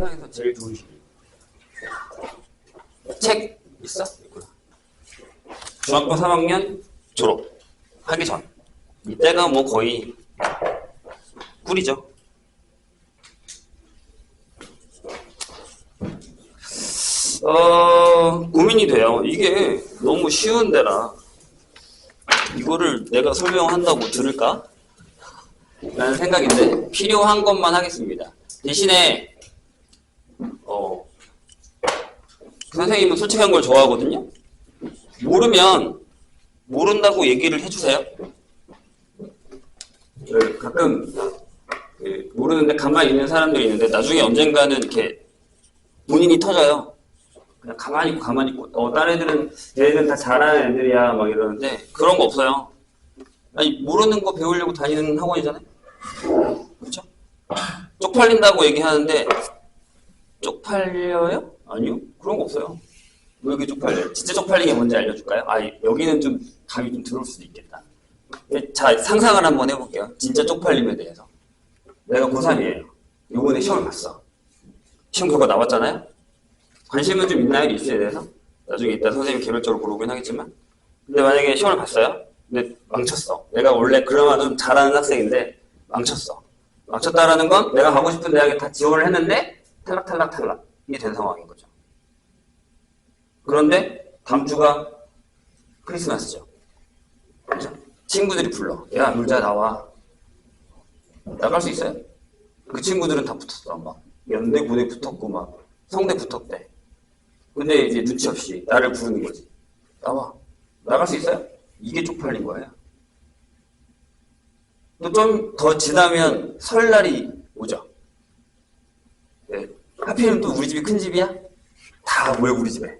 세상에서 제일 좋은 시기. 책 있어? 있구나. 중학교 3학년 졸업하기 전. 이때가 뭐 거의 꿀이죠. 고민이 돼요. 이게 너무 쉬운 데라 이거를 내가 설명한다고 들을까? 라는 생각인데 필요한 것만 하겠습니다. 대신에 선생님은 솔직한 걸 좋아하거든요. 모르면 모른다고 얘기를 해주세요. 가끔 모르는데 가만히 있는 사람들이 있는데 나중에 언젠가는 이렇게 본인이 터져요. 그냥 가만히 있고 다른 애들은 얘네들은 다 잘하는 애들이야 막 이러는데 그런 거 없어요. 아니 모르는 거 배우려고 다니는 학원이잖아요. 그렇죠? 쪽팔린다고 얘기하는데 쪽팔려요? 아니요. 그런 거 없어요. 왜 이렇게 쪽팔려요? 진짜 쪽팔린 게 뭔지 알려줄까요? 여기는 좀 감이 좀 들어올 수도 있겠다. 자, 상상을 한번 해볼게요. 진짜 쪽팔림에 대해서. 내가 고3이에요. 요번에 시험을 봤어. 시험 결과 나왔잖아요? 관심은 좀 있나요? 이슈에 대해서? 나중에 이따 선생님 개별적으로 물어보긴 하겠지만. 근데 만약에 시험을 봤어요? 근데 망쳤어. 내가 원래 그나마 좀 잘하는 학생인데 망쳤어. 망쳤다라는 건 내가 가고 싶은 대학에 다 지원을 했는데 탈락. 이게 된 상황인 거죠. 그런데 다음 주가 크리스마스죠. 그렇죠? 친구들이 불러. 야, 놀자 나와. 나갈 수 있어요? 그 친구들은 다 붙었어. 막 연대, 고대 붙었고 막 성대 붙었대. 근데 이제 눈치 없이 나를 부르는 거지. 나와. 나갈 수 있어요? 이게 쪽팔린 거예요. 또 좀 더 지나면 설날이 오죠. 네. 하필이면 또 우리 집이 큰 집이야? 다 모여 우리 집에.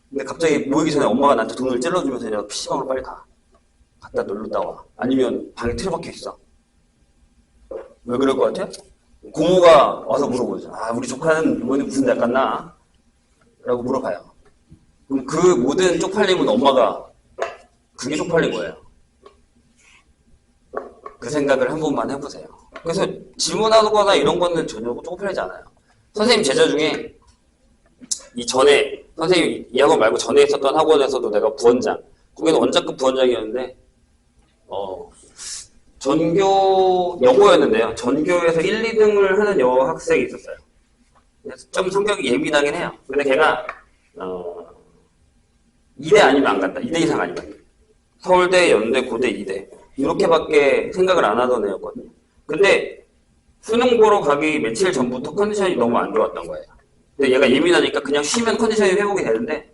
근데 갑자기 모이기 전에 엄마가 나한테 돈을 찔러주면서 내가 PC방으로 빨리 가. 갔다 놀렀다 와. 아니면 방에 틀어박혀 있어. 왜 그럴 것 같아? 고모가 와서 물어보죠. 우리 조카는 이번에 무슨 대학 갔나? 라고 물어봐요. 그럼 그 모든 쪽팔림은 엄마가 그게 쪽팔린 거예요. 그 생각을 한 번만 해보세요. 그래서 질문하거나 이런 거는 전혀 쪽팔리지 않아요. 선생님 제자 중에 선생님 이 학원 말고 전에 있었던 학원에서도 내가 부원장, 거기는 원장급 부원장이었는데 전교 여고였는데요. 전교에서 1, 2등을 하는 여학생이 있었어요. 그래서 좀 성격이 예민하긴 해요. 근데 걔가 2대 아니면 안 간다. 2대 이상 아니면. 서울대, 연대, 고대, 2대. 이렇게밖에 생각을 안 하던 애였거든요. 근데 수능 보러 가기 며칠 전부터 컨디션이 너무 안 좋았던 거예요. 근데 얘가 예민하니까 그냥 쉬면 컨디션이 회복이 되는데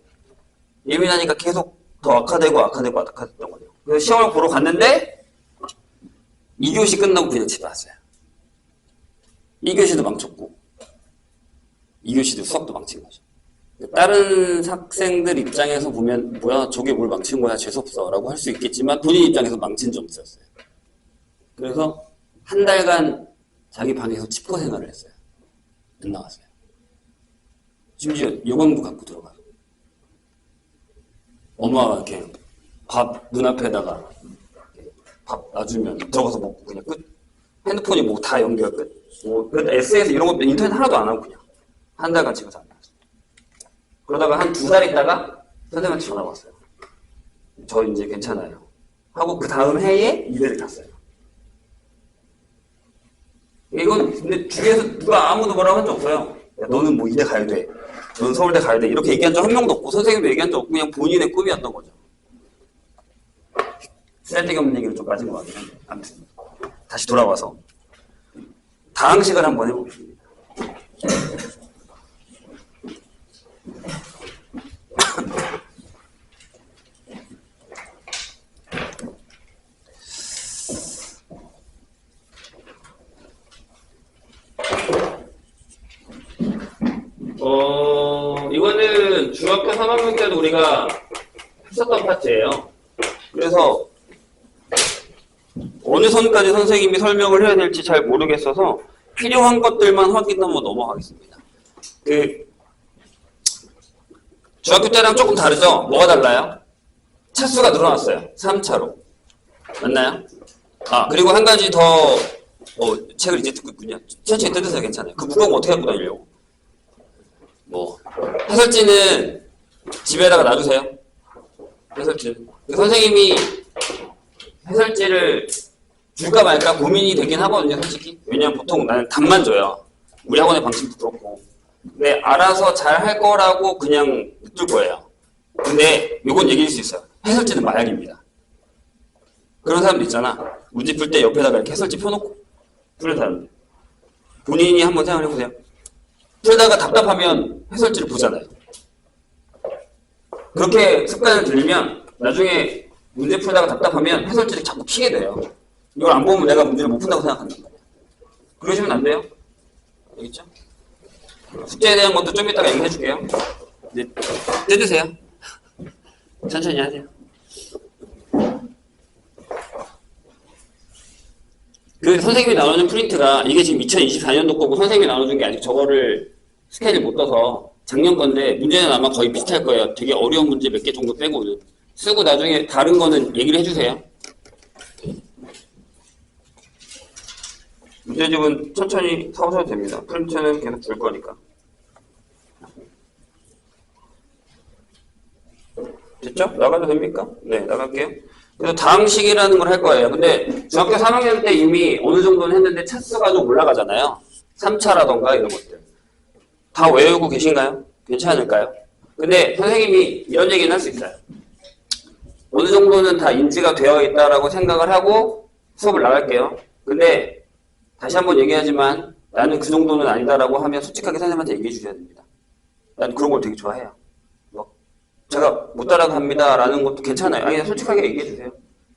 예민하니까 계속 더 악화되던 거죠. 그래서 시험을 보러 갔는데 2교시 끝나고 그냥 집에 왔어요. 1교시도 망쳤고 2교시도 수학도 망친 거죠. 다른 학생들 입장에서 보면 뭐야 저게 뭘 망친 거야 재수없어 라고 할 수 있겠지만 본인 입장에서 망친 점이 있었어요. 그래서 한 달간 자기 방에서 칩거 생활을 했어요. 안 나왔어요. 심지어 요강도 갖고 들어가요. 엄마가 이렇게 밥 눈앞에다가 밥 놔주면 들어가서 먹고 그냥 끝. 핸드폰이 뭐 다 연결 끝. SNS 이런 거 인터넷 하나도 안 하고 그냥 한 달간 집에서 안 나왔어요. 그러다가 한 2달 있다가 선생님한테 전화가 왔어요. 저 이제 괜찮아요. 하고 그 다음 해에 이대를 갔어요. 이건 근데 주위에서 누가 아무도 뭐라고 한 적 없어요. 야, 너는 뭐 이대 가야 돼. 너는 서울대 가야 돼. 이렇게 얘기한 적 한 명도 없고 선생님도 얘기한 적 없고 그냥 본인의 꿈이었던 거죠. 쓸데기 없는 얘기를 좀 빠진 것 같긴 한데 아무튼 다시 돌아와서 다항식을 한번 해보겠습니다. 이거는 중학교 3학년 때도 우리가 했었던 파트예요. 그래서 어느 선까지 선생님이 설명을 해야 될지 잘 모르겠어서 필요한 것들만 확인하고 넘어가겠습니다. 중학교 때랑 조금 다르죠? 뭐가 달라요? 차수가 늘어났어요. 3차로. 맞나요? 그리고 한 가지 더 책을 이제 듣고 있군요. 천천히 뜯으세요. 괜찮아요. 그 무거운 거 어떻게 갖고 다니려고? 해설지는 집에다가 놔두세요. 해설지. 선생님이 해설지를 줄까 말까 고민이 되긴 하거든요, 솔직히. 왜냐면 보통 나는 답만 줘요. 우리 학원의 방식도 그렇고. 근데 알아서 잘 할 거라고 그냥 냅둘 거예요. 근데 요건 얘기할 수 있어요. 해설지는 마약입니다. 그런 사람도 있잖아. 문제 풀 때 옆에다가 이렇게 해설지 펴놓고 푸는 사람들. 본인이 한번 생각해보세요. 풀다가 답답하면 해설지를 보잖아요. 그렇게 습관을 들이면 나중에 문제 풀다가 답답하면 해설지를 자꾸 피게 돼요. 이걸 안 보면 내가 문제를 못 푼다고 생각한단 말이야. 그러시면 안 돼요. 알겠죠? 숙제에 대한 것도 좀 이따가 얘기해 줄게요. 이제 뜯으세요. 천천히 하세요. 그 선생님이 나눠준 프린트가 이게 지금 2024년도 거고 선생님이 나눠준 게 아직 저거를 스케일 못 떠서 작년 건데 문제는 아마 거의 비슷할 거예요. 되게 어려운 문제 몇 개 정도 빼고는. 쓰고 나중에 다른 거는 얘기를 해주세요. 문제집은 천천히 사오셔도 됩니다. 프린트는 계속 줄 거니까. 됐죠? 나가도 됩니까? 네, 나갈게요. 그래서 다항식이라는 걸 할 거예요. 근데 중학교 3학년 때 이미 어느 정도는 했는데 차수가 좀 올라가잖아요. 3차라던가 이런 것들. 다 외우고 계신가요? 괜찮을까요? 근데 선생님이 이런 얘기는 할 수 있어요. 어느 정도는 다 인지가 되어 있다라고 생각을 하고 수업을 나갈게요. 근데 다시 한번 얘기하지만 나는 그 정도는 아니다라고 하면 솔직하게 선생님한테 얘기해 주셔야 됩니다. 난 그런 걸 되게 좋아해요. 제가 못 따라갑니다 라는 것도 괜찮아요. 아니, 솔직하게 얘기해 주세요.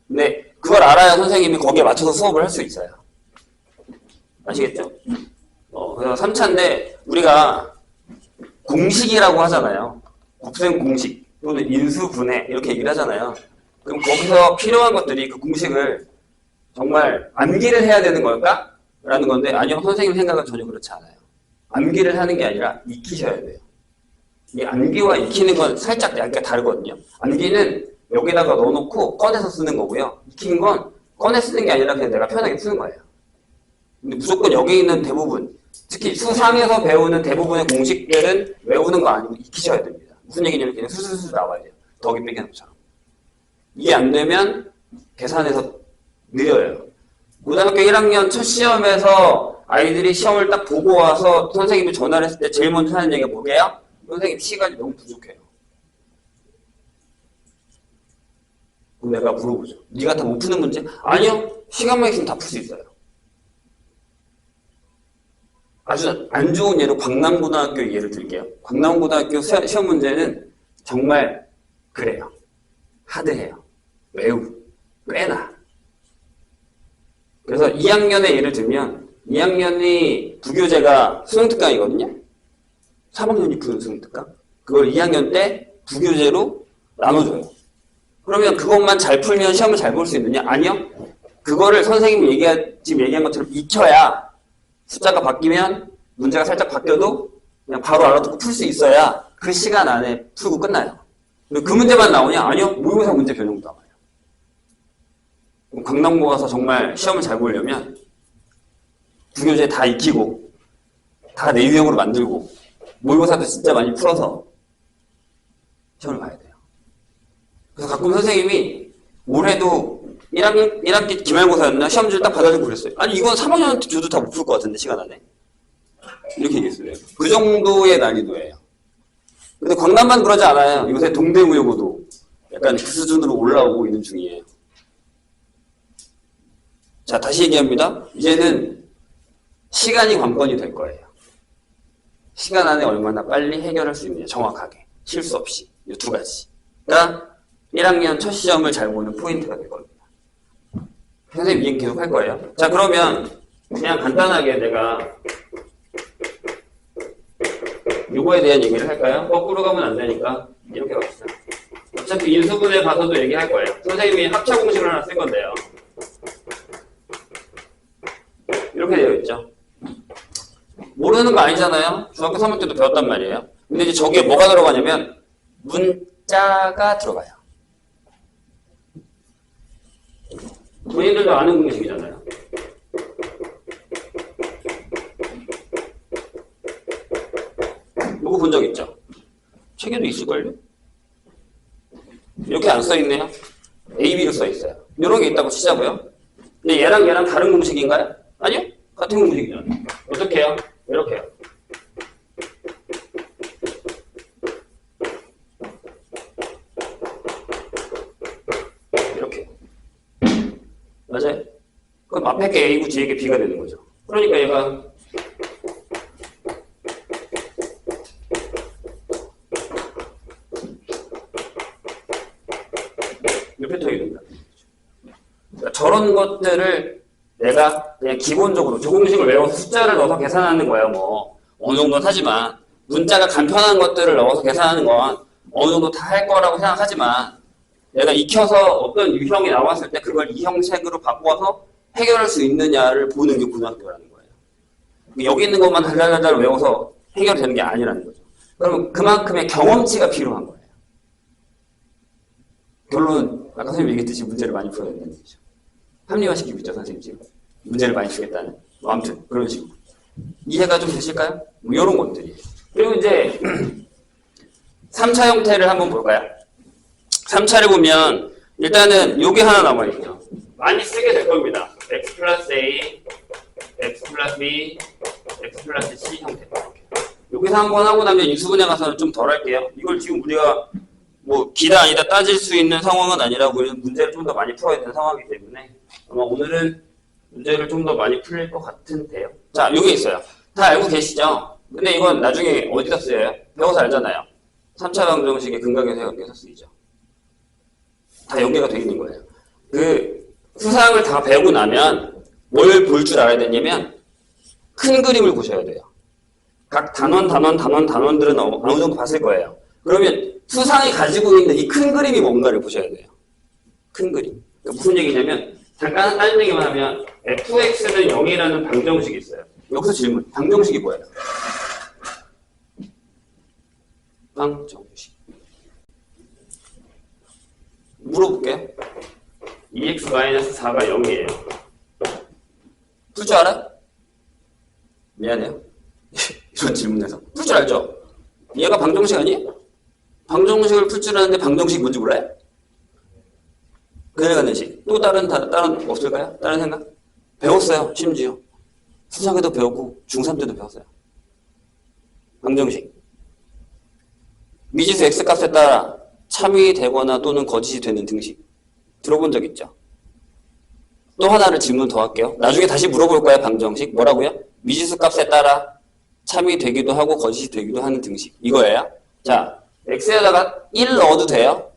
근데 그걸 알아야 선생님이 거기에 맞춰서 수업을 할 수 있어요. 아시겠죠? 그래서 3차인데 우리가 공식이라고 하잖아요. 곱셈 공식 또는 인수 분해 이렇게 얘기를 하잖아요. 그럼 거기서 필요한 것들이 그 공식을 정말 암기를 해야 되는 걸까? 라는 건데 아니요. 선생님 생각은 전혀 그렇지 않아요. 암기를 하는 게 아니라 익히셔야 돼요. 이 암기와 익히는 건 살짝 약간 다르거든요. 암기는 여기다가 넣어놓고 꺼내서 쓰는 거고요. 익히는 건 꺼내 쓰는 게 아니라 그냥 내가 편하게 푸는 거예요. 근데 무조건 여기 있는 대부분, 특히 수상에서 배우는 대부분의 공식들은 외우는 거 아니고 익히셔야 됩니다. 무슨 얘기냐면 그냥 수수수 나와야 돼요. 더하기 빼기 나처럼. 이게 안 되면 계산에서 느려요. 고등학교 1학년 첫 시험에서 아이들이 시험을 딱 보고 와서 선생님이 전화를 했을 때 제일 먼저 하는 얘기가 뭐게요? 선생님 시간이 너무 부족해요. 그럼 내가 물어보죠. 네가 다 못 푸는 문제? 아니요. 시간만 있으면 다 풀 수 있어요. 아주 안 좋은 예로 광남고등학교 예를 들게요. 광남고등학교 시험 문제는 정말 그래요. 하드해요. 매우 꽤나. 그래서 2학년의 예를 들면 2학년이 부교재가 수능특강이거든요. 3학년이 푸는 수능특강. 그걸 2학년 때 부교재로 나눠줘요. 그러면 그것만 잘 풀면 시험을 잘 볼 수 있느냐? 아니요. 그거를 선생님이 지금 얘기한 것처럼 익혀야 숫자가 바뀌면 문제가 살짝 바뀌어도 그냥 바로 알아듣고 풀 수 있어야 그 시간 안에 풀고 끝나요. 그 문제만 나오냐? 아니요. 모의고사 문제 변형도 나와요. 강남고 가서 정말 시험을 잘 보려면 부교재 다 익히고 다 내 유형으로 만들고 모의고사도 진짜 많이 풀어서 시험을 봐야 돼요. 그래서 가끔 선생님이 올해도 1학기 기말고사였나? 시험지를 딱 받아주고 그랬어요. 아니 이건 3학년한테 줘도 다 못 풀 것 같은데 시간 안에. 이렇게 얘기했어요. 그 정도의 난이도예요. 근데 광남만 그러지 않아요. 요새 동대무용고도 약간 그 수준으로 올라오고 있는 중이에요. 자, 다시 얘기합니다. 이제는 시간이 관건이 될 거예요. 시간 안에 얼마나 빨리 해결할 수 있느냐, 정확하게. 실수 없이. 이 두 가지가 1학년 첫 시험을 잘 보는 포인트가 될 겁니다. 선생님 얘기 계속 할 거예요. 자, 그러면 그냥 간단하게 내가 요거에 대한 얘기를 할까요? 거꾸로 가면 안 되니까 이렇게 갑시다. 어차피 인수분해 봐서도 얘기할 거예요. 선생님이 합차 공식을 하나 쓸 건데요. 이렇게 되어 있죠. 모르는 거 아니잖아요. 중학교 3학년 때도 배웠단 말이에요. 근데 이제 저기에 뭐가 들어가냐면 문자가 들어가요. 본인들도 아는 공식이잖아요. 이거 본 적 있죠? 책에도 있을걸요? 이렇게 안 써있네요. A, B로 써있어요. 이런 게 있다고 치자고요. 근데 얘랑 다른 공식인가요? 아니요. 같은 공식이죠. 어떻게 해요? 이렇게 해요. 이렇게. 맞아요? 그럼 앞에 게 A고 뒤에 게 B가 되는 거죠. 그러니까 얘가 이 패턴이 된다. 그러니까 저런 것들을 내가 그냥 기본적으로 조공식을 외워서 숫자를 넣어서 계산하는 거야. 뭐 어느 정도는 하지만 문자가 간편한 것들을 넣어서 계산하는 건 어느 정도 다 할 거라고 생각하지만 내가 익혀서 어떤 유형이 나왔을 때 그걸 이 형식으로 바꿔서 해결할 수 있느냐를 보는 게 고등학교라는 거예요. 여기 있는 것만 달달달달 외워서 해결되는 게 아니라는 거죠. 그러면 그만큼의 경험치가 필요한 거예요. 결론은 아까 선생님이 얘기했듯이 문제를 많이 풀어야 된다는 얘기죠. 합리화시키고 있죠, 선생님 지금. 문제를 많이 주겠다는. 뭐 아무튼 그런 식으로. 이해가 좀 되실까요? 뭐 이런 것들이. 그리고 이제 3차 형태를 한번 볼까요? 3차를 보면 일단은 요게 하나 남아있죠. 많이 쓰게 될 겁니다. x 플러스 a, x 플러스 b, x 플러스 c 형태. 여기서 한번 하고 나면 인수분해 가서는 좀 덜 할게요. 이걸 지금 우리가 뭐 기다 아니다 따질 수 있는 상황은 아니라고 문제를 좀 더 많이 풀어야 되는 상황이기 때문에 아마 오늘은 문제를 좀 더 많이 풀릴 것 같은데요. 자, 요게 있어요. 다 알고 계시죠? 근데 이건 나중에 어디다 쓰여요? 배워서 알잖아요. 3차 방정식의 근각에서 연계해서 쓰이죠. 다 연계가 되어 있는 거예요. 그 수상을 다 배우고 나면 뭘 볼 줄 알아야 되냐면 큰 그림을 보셔야 돼요. 각 단원들은 어느 정도 봤을 거예요. 그러면 수상이 가지고 있는 이 큰 그림이 뭔가를 보셔야 돼요. 큰 그림. 그러니까 무슨 얘기냐면 잠깐 다른 얘기만 하면 fx는 0이라는 방정식이 있어요. 여기서 질문. 방정식이 뭐예요? 방정식. 물어볼게요. 2x-4가 0이에요. 풀 줄 알아? 미안해요. 이런 질문에서. 풀 줄 알죠? 얘가 방정식 아니에요? 방정식을 풀 줄 아는데 방정식이 뭔지 몰라요? 그래가는 식. 또 다른 없을까요? 다른 생각? 배웠어요, 심지어. 수상에도 배웠고, 중3 때도 배웠어요. 방정식. 미지수 x값에 따라 참이 되거나 또는 거짓이 되는 등식. 들어본 적 있죠? 또 하나를 질문 더 할게요. 나중에 다시 물어볼 거예요, 방정식. 뭐라고요? 미지수 값에 따라 참이 되기도 하고 거짓이 되기도 하는 등식. 이거예요. 자, x에다가 1 넣어도 돼요?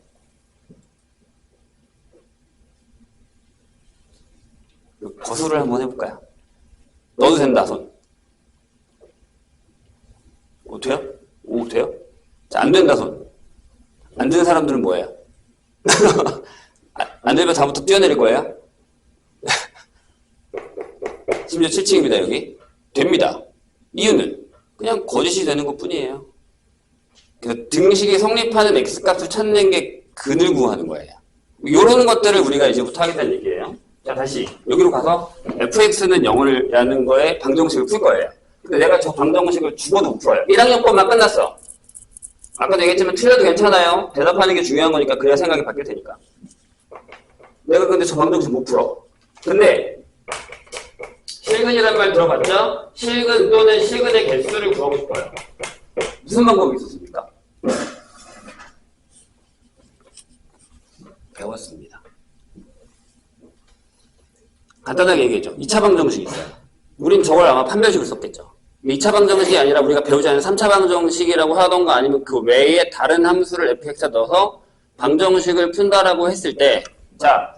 거수를 한번 해볼까요? 넣어도 된다, 손. 돼요? 오, 돼요? 자, 안 된다, 손. 안 되는 사람들은 뭐예요? 안 되면 다음부터 뛰어내릴 거예요? 심지어 7층입니다, 여기. 됩니다. 이유는 그냥 거짓이 되는 것 뿐이에요. 그래서 등식이 성립하는 x값을 찾는 게 근을 구하는 거예요. 이런 것들을 우리가 이제부터 하겠다는 얘기예요. 자, 다시 여기로 가서 fx는 0이라는 거에 방정식을 풀 거예요. 근데 내가 저 방정식을 죽어도 못 풀어요. 1학년 것만 끝났어. 아까도 얘기했지만 틀려도 괜찮아요. 대답하는 게 중요한 거니까. 그래야 생각이 바뀔 테니까. 내가 근데 저 방정식 못 풀어. 근데 실근이란 말 들어봤죠? 실근 또는 실근의 개수를 구하고 싶어요. 무슨 방법이 있었습니까? 배웠습니다. 간단하게 얘기했죠. 2차 방정식이 있어요. 우린 저걸 아마 판별식을 썼겠죠. 2차 방정식이 아니라 우리가 배우지 않은 3차 방정식이라고 하던가 아니면 그 외에 다른 함수를 fx에 넣어서 방정식을 푼다라고 했을 때, 자,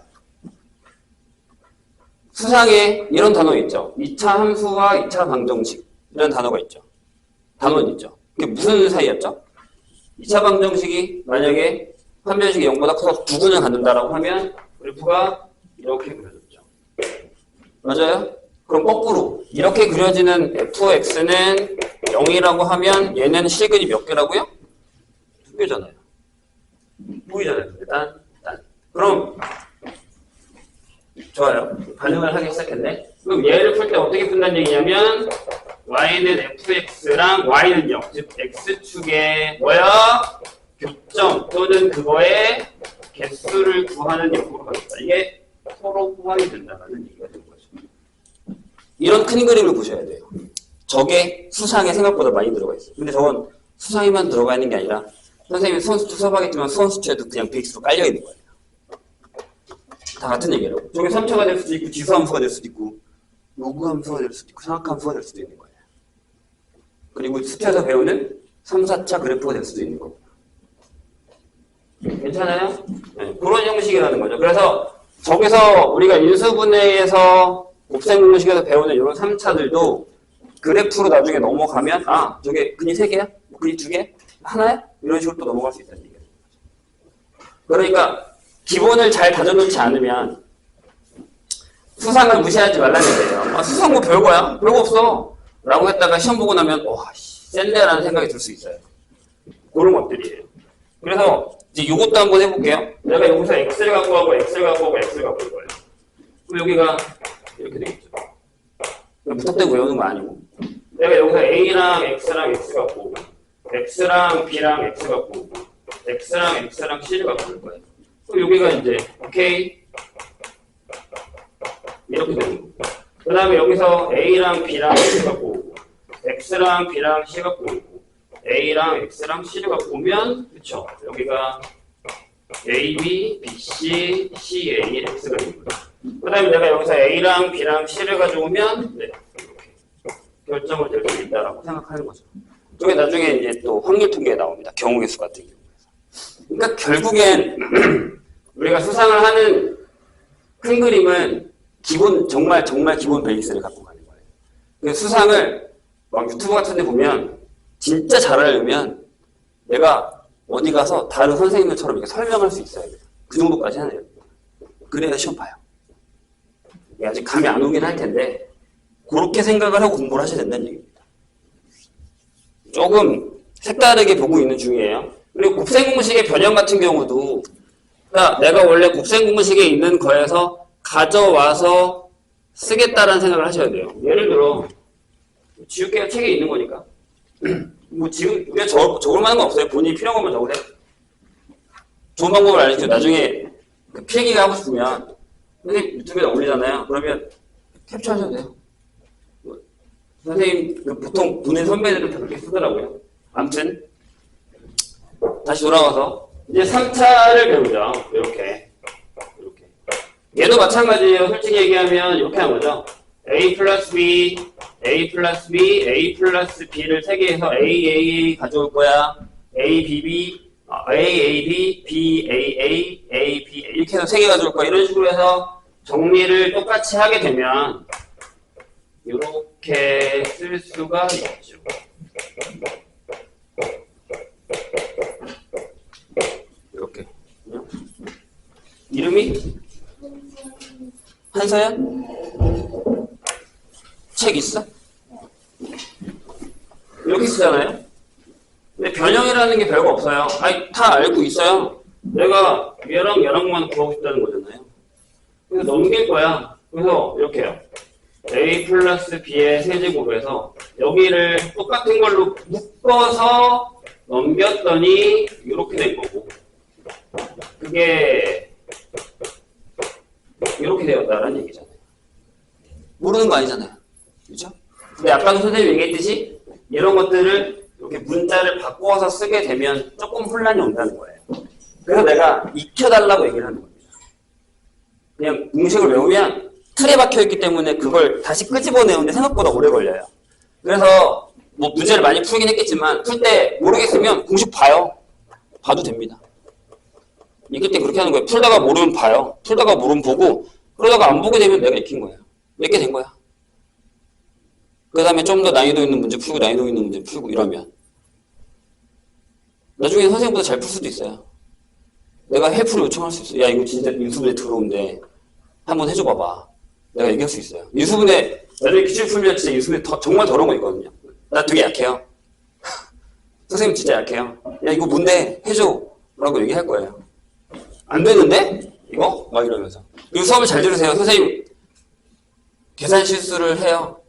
수상에 이런 단어 있죠. 2차 함수와 2차 방정식. 이런 단어가 있죠. 단원 있죠. 그게 무슨 사이였죠? 2차 방정식이 만약에 판별식이 0보다 커서 2군을 갖는다라고 하면 그래프가 이렇게 그려졌죠. 맞아요? 그럼 거꾸로 이렇게 그려지는 fx는 0이라고 하면 얘는 실근이 몇 개라고요? 2개잖아요. 보이잖아요. 일단. 그럼 좋아요. 반응을 하기 시작했네. 그럼 얘를 풀 때 어떻게 푼다는 얘기냐면 y는 fx랑 y는 0. 즉 x축에 뭐야? 교점 또는 그거의 개수를 구하는 역으로 가겠다. 이게 서로 포함이 된다는 얘기가 되는 거죠. 이런 큰 그림을 보셔야 돼요. 저게 수상에 생각보다 많이 들어가 있어요. 근데 저건 수상에만 들어가 있는 게 아니라 선생님이 수원수투 수업하겠지만 수원수투에도 그냥 베이스로 깔려 있는 거예요. 다 같은 얘기라고. 저게 3차가 될 수도 있고 지수함수가 될 수도 있고 요구함수가 될 수도 있고 상학함수가 될 수도 있는 거예요. 그리고 수투에서 배우는 3, 4차 그래프가 될 수도 있는 거고. 괜찮아요? 네, 그런 형식이라는 거죠. 그래서 저기서 우리가 인수분해에서 곱셈 공식에서 배우는 이런 3차들도 그래프로 나중에 넘어가면 아 저게 근이 3개야? 근이 2개? 하나야? 이런 식으로 또 넘어갈 수 있다는 얘기예요. 그러니까 기본을 잘 다져놓지 않으면 수상을 무시하지 말라는 얘기예요. 아, 수상 뭐 별거야? 별거 없어. 라고 했다가 시험 보고 나면 와 센데라는 생각이 들 수 있어요. 그런 것들이에요. 그래서 이제 이것도 한번 해볼게요. 내가 여기서 x를 갖고 하고 x를 갖고 하고 x를 갖고 올 거예요. 그럼 여기가 이렇게 되겠죠. 무턱대고 외우는 거 아니고 내가 여기서 a랑 x랑 x 갖고 오고 x랑 b랑 x 갖고 오고 x랑 x랑 c를 갖고 올 거예요. 그럼 여기가 이제 오케이 이렇게 되는 거고 그 다음에 여기서 a랑 b랑 x 갖고 오고 x랑 b랑 c 갖고 오고 a랑 x랑 c를 갖고 오면 그쵸 여기가 ab, bc, ca, x가 되는 거예요. 그 다음에 내가 여기서 a랑 b랑 c를 가져오면 네, 이렇게 결정을 될 수 있다라고 생각하는 거죠. 저게 나중에 이제 또 확률 통계에 나옵니다. 경우의 수 같은 경우에서. 그러니까 결국엔 우리가 수상을 하는 큰 그림은 기본 정말 기본 베이스를 갖고 가는 거예요. 그 수상을 막 유튜브 같은 데 보면 진짜 잘하려면 내가 어디 가서 다른 선생님들처럼 이렇게 설명할 수 있어야 돼요. 그 정도까지 하네요. 그래야 시험 봐요. 아직 감이 안 오긴 할 텐데 그렇게 생각을 하고 공부를 하셔야 된다는 얘기입니다. 조금 색다르게 보고 있는 중이에요. 그리고 곱셈공식의 변형 같은 경우도 내가 원래 곱셈공식에 있는 거에서 가져와서 쓰겠다라는 생각을 하셔야 돼요. 예를 들어 지울게요. 책에 있는 거니까. 뭐 지금 왜 적을 만한 건 없어요. 본인이 필요한 것만 적으세요. 좋은 방법을 알려주세요. 나중에 그 필기가 하고 싶으면 선생님 유튜브에 올리잖아요. 그러면 캡처하셔도 돼요. 선생님 보통 보낸 선배들은 다 그렇게 쓰더라고요. 아무튼 다시 돌아와서 이제 3차를 배우죠. 이렇게 얘도 마찬가지예요. 솔직히 얘기하면 이렇게 한 거죠. a 플러스 b, a 플러스 b, a 플러스 b를 3개에서 a 가져올 거야. a, b, b, a, a, b, b, a, a, a, b 이렇게 해서 3개 가져올 거야. 이런 식으로 해서 정리를 똑같이 하게 되면 이렇게 쓸 수가 있죠. 이렇게. 이름이? 한서연? 책 있어? 이렇게 쓰잖아요? 근데 변형이라는 게 별거 없어요. 아니, 다 알고 있어요. 내가 얘랑만 구하고 싶다는 거잖아요. 그래서 넘길 거야. 그래서 이렇게 해요. a 플러스 b의 세제곱으로 해서 여기를 똑같은 걸로 묶어서 넘겼더니 이렇게 된 거고 그게 이렇게 되었다라는 얘기잖아요. 모르는 거 아니잖아요. 그렇죠? 근데 아까도 선생님이 얘기했듯이 이런 것들을 이렇게 문자를 바꿔서 쓰게 되면 조금 혼란이 온다는 거예요. 그래서 내가 익혀달라고 얘기를 하는 겁니다. 그냥 공식을 외우면 틀에 박혀있기 때문에 그걸 다시 끄집어내는데 생각보다 오래 걸려요. 그래서 뭐 문제를 많이 풀긴 했겠지만 풀 때 모르겠으면 공식 봐요. 봐도 됩니다. 익힐 때 그렇게 하는 거예요. 풀다가 모르면 봐요. 풀다가 모르면 보고 그러다가 안 보게 되면 내가 익힌 거예요. 이렇게 된 거야. 그 다음에 좀 더 난이도 있는 문제 풀고 난이도 있는 문제 풀고 이러면 나중에 선생님보다 잘 풀 수도 있어요. 내가 헬프를 요청할 수 있어요. 야 이거 진짜 인수분해 들어온데 한번 해줘 봐봐. 내가 얘기할 수 있어요. 인수분해 나중에 기출 풀면 진짜 인수분해 정말 더러운 거 있거든요. 나 되게 약해요. 선생님 진짜 약해요. 야 이거 뭔데 해줘 라고 얘기할 거예요. 안 되는데? 이거? 막 이러면서. 그리고 수업을 잘 들으세요. 선생님 계산 실수를 해요.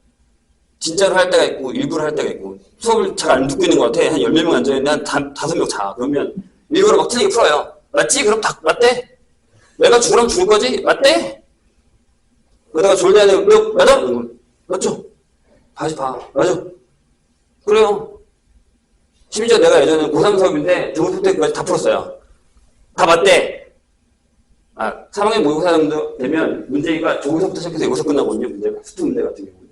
진짜로 할 때가 있고 일부러 할 때가 있고 수업을 잘 안 듣고 있는 것 같아. 한 10명 앉아있는데 한 5명 자. 그러면 이거를 막 틀리게 풀어요. 맞지? 그럼 다 맞대. 내가 죽으라면 죽을 거지? 맞대? 그러다가 졸려야 돼. 너 맞아? 맞죠? 다시 봐. 맞아. 그래요. 심지어 내가 예전에 고3 수업인데 조급 때까지 다 풀었어요. 다 맞대. 3학년 모의고사 정도 되면 문제가 조급서부터 시작해서 여기서 끝나거든요. 문제가 수투 문제 같은 경우는.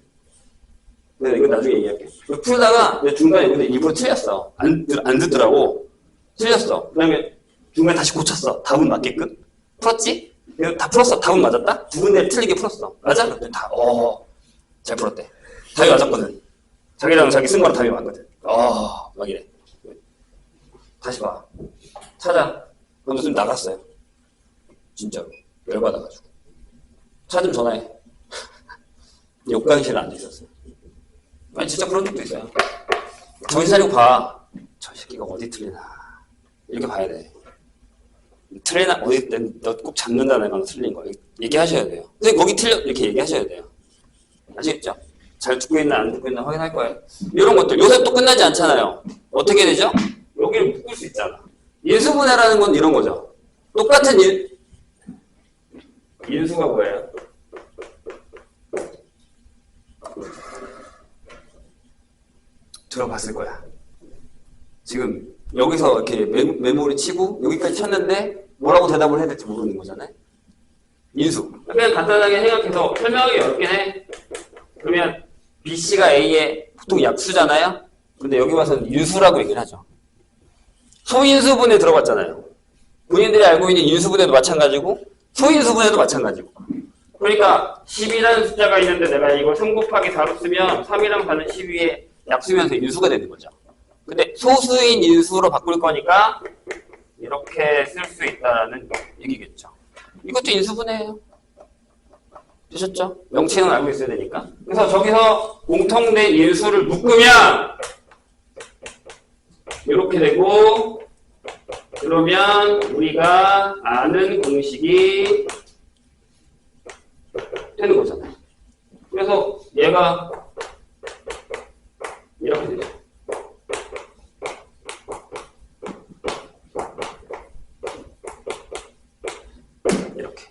네, 이건 나중에 얘기할게. 풀다가 중간에 근데 일부러 틀렸어. 안 듣더라고. 틀렸어. 그 다음에 중간에 다시 고쳤어. 답은 맞게끔. 풀었지? 다 풀었어. 답은 맞았다? 두 군데를 틀리게 풀었어. 맞아? 그랬더니 잘 풀었대. 답이 맞았거든. 자기랑 자기 쓴 거랑 답이 맞거든. 막 이래. 다시 봐. 찾아. 그럼 좀 나갔어요. 진짜로. 열받아가지고. 찾으면 전화해. 욕강실에 앉아있었어요. 아니, 진짜 그런 적도 있어요. 정신 차리고 봐. 저 새끼가 어디 틀리나. 이렇게 봐야 돼. 틀리나, 어디, 너 꼭 잡는다, 내가 너 틀린 거. 얘기하셔야 돼요. 선생님, 거기 틀려. 이렇게 얘기하셔야 돼요. 아시겠죠? 잘 듣고 있나, 안 듣고 있나 확인할 거예요. 이런 것들. 요새 또 끝나지 않잖아요. 어떻게 되죠? 여기를 묶을 수 있잖아. 인수분해라는 건 이런 거죠. 똑같은 인수가 뭐예요? 들어봤을 거야. 지금 여기서 이렇게 메모리 치고 여기까지 쳤는데 뭐라고 대답을 해야 될지 모르는 거잖아요. 인수. 그냥 간단하게 생각해서 설명하기 어렵긴 해. 그러면 BC가 A의 보통 약수잖아요. 근데 여기 와서는 인수라고 얘기를 하죠. 소인수분해 들어봤잖아요. 본인들이 알고 있는 인수분해도 마찬가지고 소인수분해도 마찬가지고. 그러니까 10이라는 숫자가 있는데 내가 이걸 3 곱하기 4로 쓰면 3이랑 4는 12에 약수면서 인수가 되는 거죠. 근데 소수인 인수로 바꿀 거니까 이렇게 쓸 수 있다라는 얘기겠죠. 이것도 인수분해예요. 되셨죠? 명칭은 알고 있어야 되니까. 그래서 저기서 공통된 인수를 묶으면 이렇게 되고, 그러면 우리가 아는 공식이 되는 거잖아요. 그래서 얘가 이렇게 되죠. 이렇게.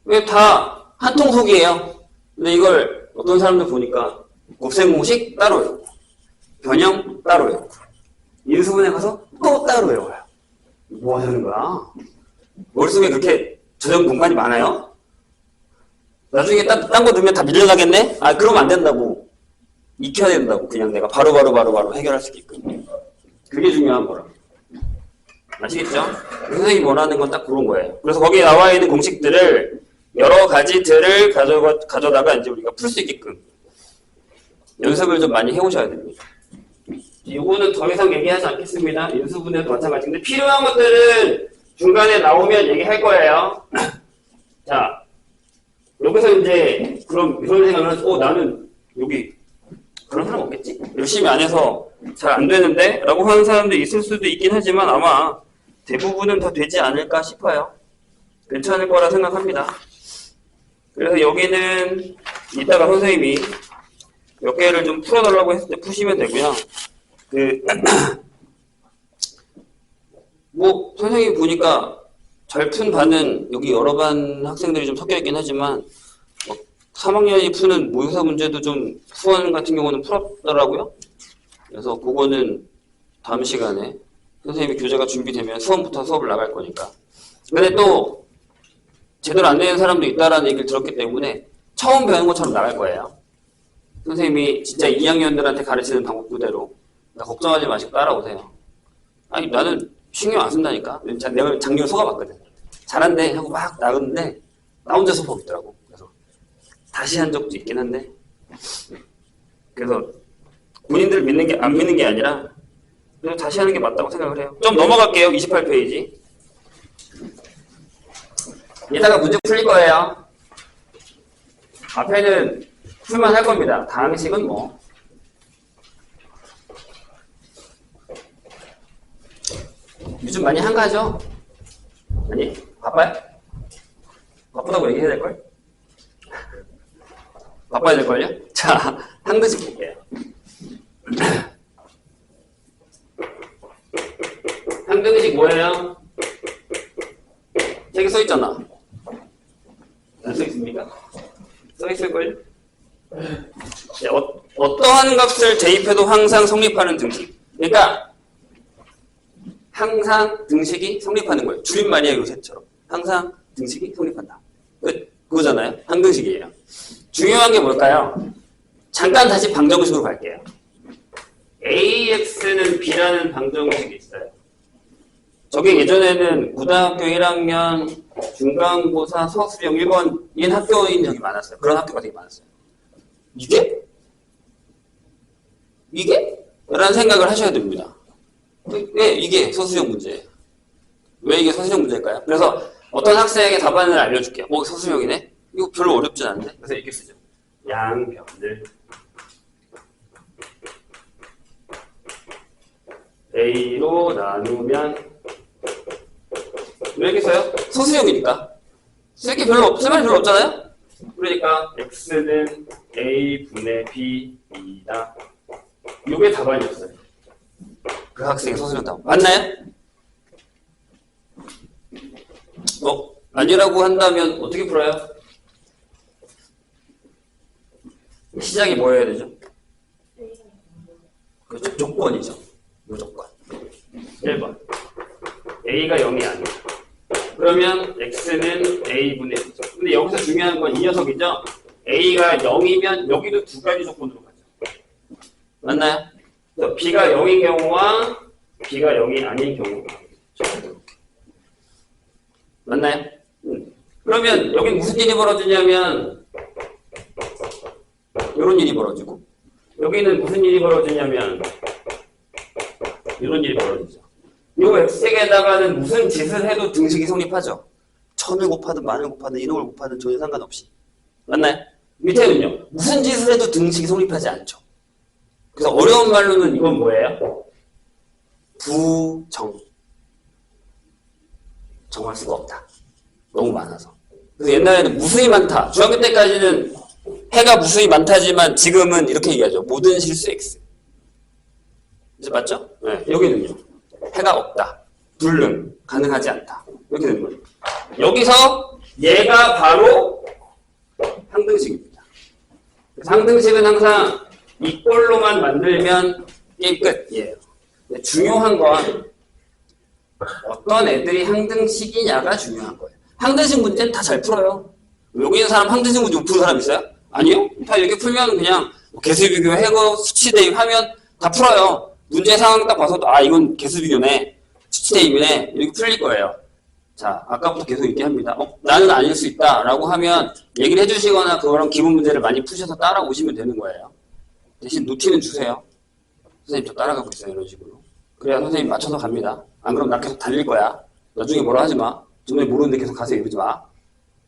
이게 다 한 통속이에요. 근데 이걸 어떤 사람들 보니까 곱셈 공식 따로 외우고, 변형 따로 외우고, 인수분해 가서 또 따로 외워요. 뭐 하는 거야? 머릿속에 그렇게 저장 공간이 많아요? 나중에 딴 거 넣으면 다 밀려나겠네? 그러면 안 된다고. 익혀야 된다고. 그냥 내가 바로 해결할 수 있게끔. 그게 중요한 거라. 아시겠죠? 선생님이 원하는 건 딱 그런 거예요. 그래서 거기에 나와 있는 공식들을 여러 가지 들을 가져다가 이제 우리가 풀 수 있게끔 연습을 좀 많이 해오셔야 됩니다. 이거는 더 이상 얘기하지 않겠습니다. 인수분해도 마찬가지인데 필요한 것들은 중간에 나오면 얘기할 거예요. 자, 여기서 이제 그럼 이런 생각을 해서 나는 여기 그런 사람 없겠지? 열심히 안 해서 잘 안 되는데? 라고 하는 사람도 있을 수도 있긴 하지만 아마 대부분은 다 되지 않을까 싶어요. 괜찮을 거라 생각합니다. 그래서 여기는 이따가 선생님이 몇 개를 좀 풀어달라고 했을 때 푸시면 되고요. 선생님 보니까 잘 푼 반은 여기 여러 반 학생들이 좀 섞여 있긴 하지만 3학년이 푸는 모의고사 문제도 좀 수원 같은 경우는 풀었더라고요. 그래서 그거는 다음 시간에 선생님이 교재가 준비되면 수원부터 수업을 나갈 거니까. 근데 또 제대로 안 되는 사람도 있다라는 얘기를 들었기 때문에 처음 배우는 것처럼 나갈 거예요. 선생님이 진짜 2학년들한테 가르치는 방법 그대로 걱정하지 마시고 따라오세요. 나는 신경 안 쓴다니까. 내가 작년에 속아봤거든. 잘한대 하고 막 나갔는데 나 혼자 수업 있더라고. 그래서 다시 한 적도 있긴 한데 그래서 본인들 믿는 게 안 믿는 게 아니라 그래서 다시 하는 게 맞다고 생각을 해요. 좀 넘어갈게요. 28페이지. 이따가 문제 풀릴 거예요. 앞에는 풀만 할 겁니다. 다항식은 뭐 요즘 많이 한가하죠? 아니? 바빠요? 바쁘다고 얘기해야 될걸? 바빠야 될걸요? 자, 한 글씩 볼게요. 항등식 뭐예요? 책에 써있잖아. 안 써있습니까? 써있을걸요? 네, 어떠한 값을 대입해도 항상 성립하는 등식. 그러니까 항상 등식이 성립하는 거예요. 줄임말이에요, 요새처럼. 항상 등식이 성립한다. 그거잖아요. 항등식이에요. 중요한 게 뭘까요? 잠깐 다시 방정식으로 갈게요. AX는 B라는 방정식이 있어요. 저게 예전에는 고등학교 1학년 중간고사 수학수령 1번인 학교인 적이 많았어요. 그런 학교가 되게 많았어요. 이게? 라는 생각을 하셔야 됩니다. 왜 이게 서술형 문제예요? 왜 이게 서술형 문제일까요? 그래서 어떤 학생에게 답안을 알려줄게요. 서술형이네? 이거 별로 어렵진 않은데? 그래서 이렇게 쓰죠. 양변을 A로 나누면 왜 이렇게 써요? 서술형이니까. 쓸 말이 별로 없잖아요? 그러니까 X는 A분의 B이다. 이게 답안이었어요. 그 학생의 서술형 답안. 맞나요? 아니라고 한다면 어떻게 풀어요? 시작이 뭐여야 되죠? 그렇죠. 조건이죠. 무조건. 1번. A가 0이 아니야. 그러면 X는 A분의 B죠. 근데 여기서 중요한 건 이 녀석이죠? A가 0이면 여기도 두 가지 조건으로 가죠. 맞나요? 그래서 B가 0인 경우와 B가 0이 아닌 경우. 맞나요? 그러면 여기 무슨 일이 벌어지냐면 이런 일이 벌어지고 여기는 무슨 일이 벌어지냐면 이런 일이 벌어지죠. 이 X에다가는 무슨 짓을 해도 등식이 성립하죠. 1000을 곱하든 10,000을 곱하든 1억을 곱하든 전혀 상관없이. 맞나요? 밑에는요. 무슨 짓을 해도 등식이 성립하지 않죠. 그래서 어려운 말로는 이건 뭐예요? 부정. 정할 수가 없다. 너무 많아서. 그래서 옛날에는 무수히 많다. 중학교 때까지는 해가 무수히 많다지만 지금은 이렇게 얘기하죠. 모든 실수 X. 이제 맞죠? 네. 여기는요. 해가 없다. 불능. 가능하지 않다. 이렇게 되는 거예요. 여기서 얘가 바로 항등식입니다. 항등식은 항상 이 꼴로만 만들면 게임 끝이에요. 중요한 건 어떤 애들이 항등식이냐가 중요한 거예요. 항등식 문제는 다 잘 풀어요. 여기 있는 사람 항등식 문제 못 푸는 사람 있어요? 아니요? 다 이렇게 풀면 그냥 개수 비교, 해거, 수치 대입 하면 다 풀어요. 문제 상황 딱 봐서도 이건 개수 비교네, 수치 대입이네 이렇게 풀릴 거예요. 자, 아까부터 계속 얘기합니다. 나는 아닐 수 있다 라고 하면 얘기를 해주시거나 그거랑 기본 문제를 많이 푸셔서 따라오시면 되는 거예요. 대신 노티는 주세요. 선생님 저 따라가고 있어요. 이런 식으로. 그래야 선생님 맞춰서 갑니다. 안 그러면 나 계속 달릴 거야. 나중에 뭐라 하지 마. 정말 모르는데 계속 가세요. 이러지 마.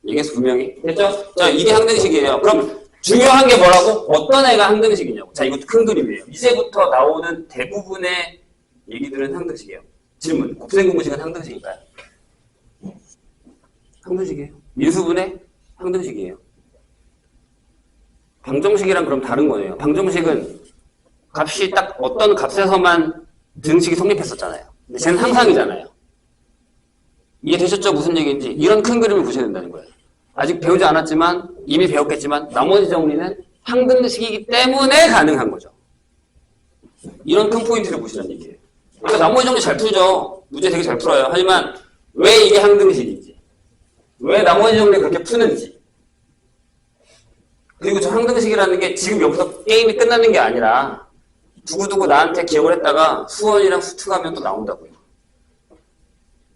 얘기해서 분명히. 됐죠? 자, 이게 항등식이에요. 그럼 중요한 게 뭐라고? 어떤 애가 항등식이냐고. 자, 이것도 큰 그림이에요. 이제부터 나오는 대부분의 얘기들은 항등식이에요. 질문. 곱셈 공식은 항등식인가요? 항등식이에요. 인수분해? 항등식이에요. 방정식이랑 그럼 다른 거예요. 방정식은 값이 딱 어떤 값에서만 등식이 성립했었잖아요. 근데 쟤는 항상이잖아요. 이해되셨죠? 무슨 얘기인지. 이런 큰 그림을 보셔야 된다는 거예요. 아직 배우지 않았지만 이미 배웠겠지만 나머지 정리는 항등식이기 때문에 가능한 거죠. 이런 큰 포인트를 보시라는 얘기예요. 그러니까 나머지 정리 잘 풀죠. 문제 되게 잘 풀어요. 하지만 왜 이게 항등식인지, 왜 나머지 정리 그렇게 푸는지, 그리고 저 항등식이라는 게 지금 여기서 게임이 끝나는 게 아니라 두고두고 나한테 기억을 했다가 수원이랑 수특 하면 또 나온다고요.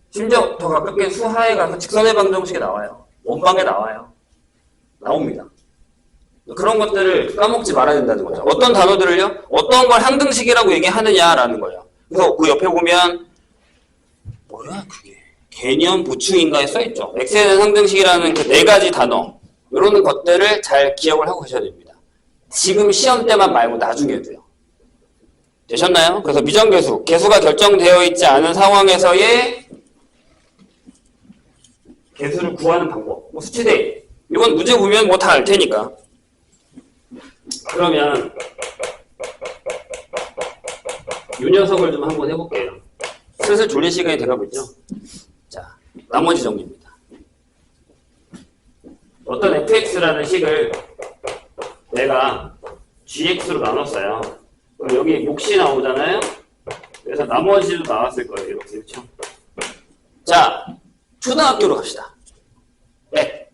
심지어 더 가깝게 수하에 가서 직선의 방정식이 나와요. 원방에 나와요. 나옵니다. 그런 것들을 까먹지 말아야 된다는 거죠. 어떤 단어들을요? 어떤 걸 항등식이라고 얘기하느냐라는 거예요. 그래서 그 옆에 보면 뭐야 그게 개념 보충인가에 써있죠. X에는 항등식이라는 그 4가지 단어 이런 것들을 잘 기억을 하고 계셔야 됩니다. 지금 시험 때만 말고 나중에도요. 되셨나요? 그래서 미정계수, 계수가 결정되어 있지 않은 상황에서의 계수를 구하는 방법, 수치대입. 이건 문제 보면 다 알 테니까. 그러면 이 녀석을 좀 한번 해볼게요. 슬슬 졸린 시간이 돼가고 있죠. 자, 나머지 정리입니다. 어떤 fx라는 식을 내가 gx로 나눴어요. 그럼 여기 몫이 나오잖아요. 그래서 나머지도 나왔을 거예요. 이렇게, 그렇죠? 자, 초등학교로 갑시다. 100.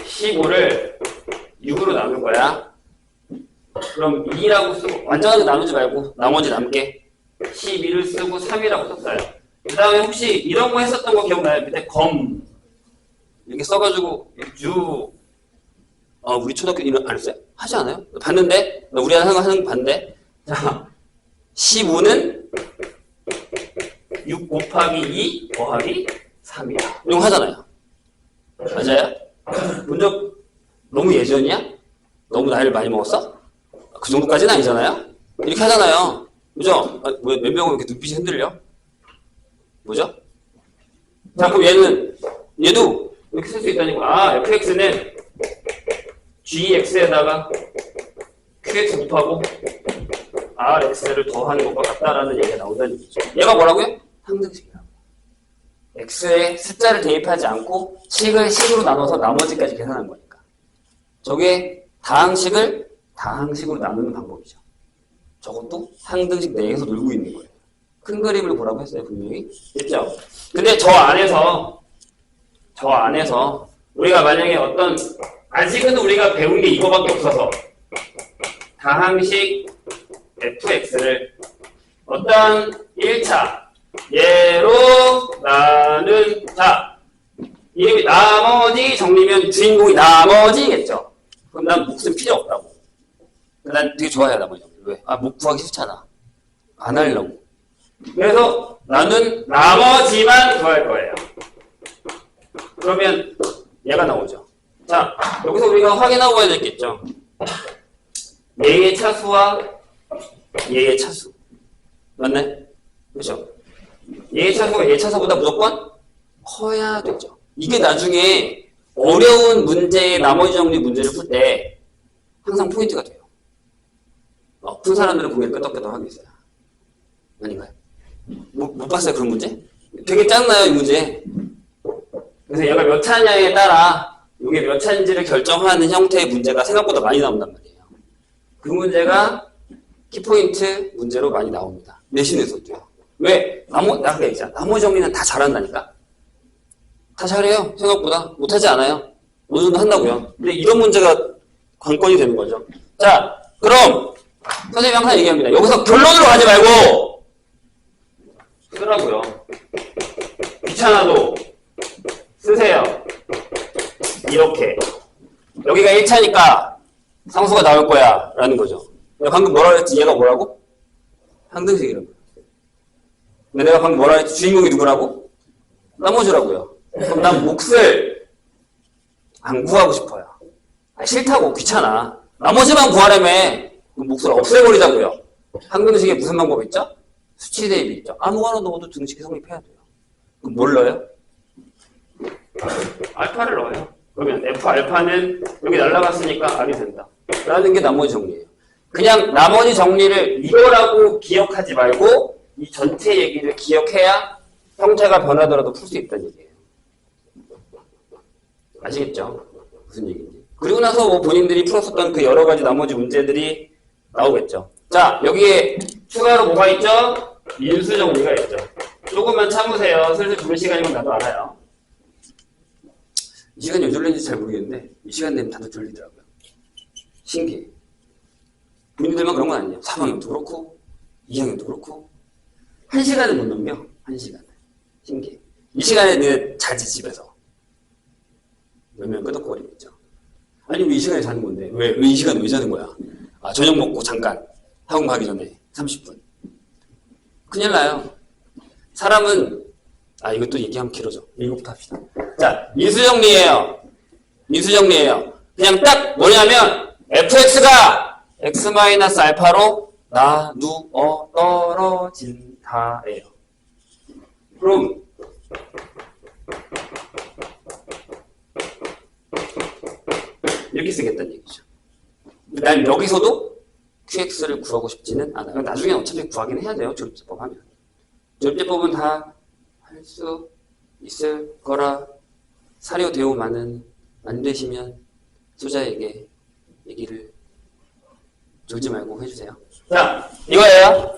15를 6으로 나눌 거야. 그럼 2라고 쓰고, 완전하게 나누지 말고 나머지 남게 12를 쓰고 3이라고 썼어요. 그 다음에 혹시 이런 거 했었던 거 기억나요? 밑에 검 이렇게 써가지고 우리 초등학교 이런 안 했어요? 하지 않아요? 봤는데? 우리 하는 거 봤는데? 자, 15는 6 곱하기 2 더하기 3이야. 이런 거 하잖아요. 맞아요? 본 적 너무 예전이야? 너무 나이를 많이 먹었어? 그 정도까지는 아니잖아요? 이렇게 하잖아요. 그죠? 몇 명은 이렇게 눈빛이 흔들려? 뭐죠? 자, 그럼 얘도 이렇게 쓸 수 있다니까. fx는 gx에다가 qx 곱하고 rx를 더하는 것과 같다라는 얘기가 나온다는 얘기죠. 얘가 뭐라고요? 상등식이라고. x에 숫자를 대입하지 않고 식으로 나눠서 나머지까지 계산한 거니까. 저게 다항식으로 나누는 방법이죠. 저것도 상등식 내에서 놀고 있는 거예요. 큰 그림을 보라고 했어요, 분명히. 됐죠? 근데 저 안에서 우리가 만약에 아직은 우리가 배운 게 이거밖에 없어서 다항식 fx를 어떤 1차 얘로 나눈, 자, 이름이 나머지 정리면 주인공이 나머지겠죠? 그럼 난 몫은 필요 없다고. 난 되게 좋아해, 나머지 정리. 왜? 목 구하기 싫잖아. 안 하려고. 그래서 나는 나머지만 구할 거예요. 그러면 얘가 나오죠. 자, 여기서 우리가 확인하고 가야 되겠죠. 얘의 차수와 얘의 차수. 맞네? 그렇죠? 얘의 차수가 얘 차수보다 무조건 커야 되죠. 이게 나중에 어려운 문제의 나머지 정리 문제를 풀 때 항상 포인트가 돼요. 푼 사람들은 고개를 끄덕끄덕 하고 있어요. 아닌가요? 못 봤어요, 그런 문제? 되게 짱나요, 이 문제. 그래서 얘가 몇 차냐에 따라 이게 몇 차인지를 결정하는 형태의 문제가 생각보다 많이 나온단 말이에요. 그 문제가 키포인트 문제로 많이 나옵니다. 내신에서도요. 왜? 아까 얘기했잖아. 나머지 정리는 다 잘한다니까? 다 잘해요, 생각보다. 못하지 않아요. 어느 정도 한다고요. 근데 이런 문제가 관건이 되는 거죠. 자, 그럼 선생님이 항상 얘기합니다. 여기서 결론으로 가지 말고 쓰라고요. 귀찮아도 쓰세요. 이렇게. 여기가 1차니까 상수가 나올 거야 라는 거죠. 내가 방금 뭐라 그랬지? 얘가 뭐라고? 상등식이라고. 근데 내가 방금 뭐라 그랬지? 주인공이 누구라고? 나머지라고요. 그럼 난 몫을 안 구하고 싶어요. 싫다고. 귀찮아. 나머지만 구하려면 그 몫을 없애버리자고요. 상등식에 무슨 방법이 있죠? 수치 대입이 있죠. 아무거나 넣어도 등식이 성립해야 돼요. 그럼 뭘 넣어요? 알파를 넣어요. 그러면 F알파는 여기 날라갔으니까 R이 된다. 라는 게 나머지 정리예요. 그냥 나머지 정리를 이거라고 기억하지 말고 이 전체 얘기를 기억해야 형태가 변하더라도 풀 수 있다는 얘기예요. 아시겠죠? 무슨 얘기인지. 그리고 나서 뭐 본인들이 풀었었던 그 여러 가지 나머지 문제들이 나오겠죠. 자, 여기에 추가로 뭐가 있죠? 인수 정리가 있죠. 조금만 참으세요. 슬슬 죽을 시간인 건 나도 알아요. 이 시간이 왜 졸리는지 잘 모르겠는데 이 시간 되면 다들 졸리더라고요. 신기해. 본인들만 그런 건 아니에요. 3학년도 그렇고 2학년도 그렇고 1시간을 못 넘겨. 1시간을. 신기해. 이 시간에 내 자지 집에서. 몇 명 끄덕거리고 있죠. 아니 왜 이 시간에 자는 건데? 왜 이 시간에 왜 자는 거야? 저녁 먹고 잠깐 학원 가기 전에 30분. 큰일 나요. 사람은 이것도 얘기하면 길어져. 이거부터 합시다. 자, 인수정리예요. 인수정리예요. 그냥 딱 뭐냐면 fx가 x-알파로 나누어 떨어진다예요. 그럼 이렇게 쓰겠다는 얘기죠. 난 여기서도 qx를 구하고 싶지는 않아요. 나중에 어차피 구하긴 해야 돼요. 조립제법 하면. 절대법은 다 할 수 있을 거라 사료 대우 많은 안 되시면 소자에게 얘기를 졸지 말고 해주세요. 자, 이거예요.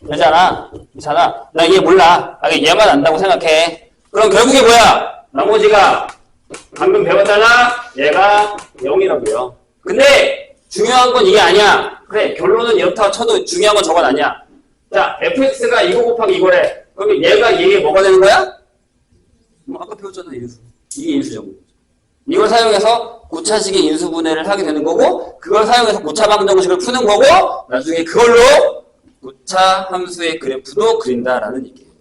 되잖아. 괜찮아. 나 얘 몰라. 아, 얘만 안다고 생각해. 그럼 결국에 뭐야? 나머지가 방금 배웠잖아? 얘가 0이라고요. 근데 중요한 건 이게 아니야. 그래, 결론은 이렇다 쳐도 중요한 건 저건 아니야. 자, fx가 이거 곱하기 이거래. 그러면 얘가 얘에 뭐가 되는 거야? 뭐 아까 배웠잖아, 인수. 이게 인수정분. 이걸 사용해서 고차식의 인수분해를 하게 되는 거고, 그걸 사용해서 고차방정식을 푸는 거고, 나중에 그걸로 고차 함수의 그래프도 그린다라는 얘기예요.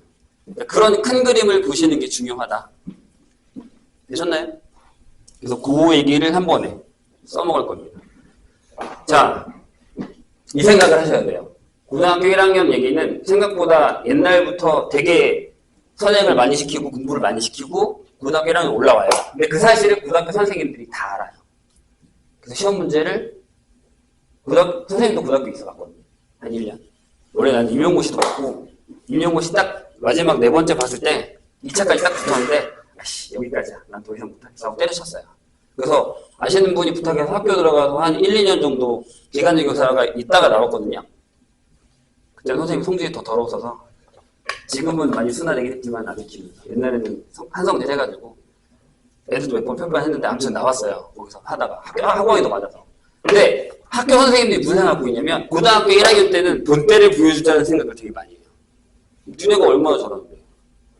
그러니까 그런 큰 그림을 보시는 게 중요하다. 되셨나요? 그래서 그 얘기를 한 번에 써먹을 겁니다. 자, 이 생각을 하셔야 돼요. 고등학교 1학년 얘기는 생각보다 옛날부터 되게 선행을 많이 시키고 공부를 많이 시키고 고등학교 1학년 올라와요. 근데 그 사실을 고등학교 선생님들이 다 알아요. 그래서 시험 문제를 선생님도 고등학교 있어봤거든요. 한 1년. 원래 나는 임용고시도 봤고 임용고시 딱 마지막 4번째 봤을 때 2차까지 딱 붙었는데 아씨 여기까지야. 난 더 이상 못하겠어 하고 때려쳤어요. 그래서 아시는 분이 부탁해서 학교 들어가서 한 1, 2년 정도 기간제 교사가 있다가 나왔거든요. 그때 선생님 성질이 더 더러웠어서 지금은 많이 순화되긴 했지만 아직 기분이 옛날에는 한성질 해가지고 애들도 몇 번 평가했는데 아무튼 나왔어요. 거기서 하다가 학원에도 맞아서. 근데 학교 선생님들이 무슨 생각을 갖고 있냐면 고등학교 1학년 때는 본때를 보여주자는 생각을 되게 많이 해요. 니네가 얼마나 잘하는데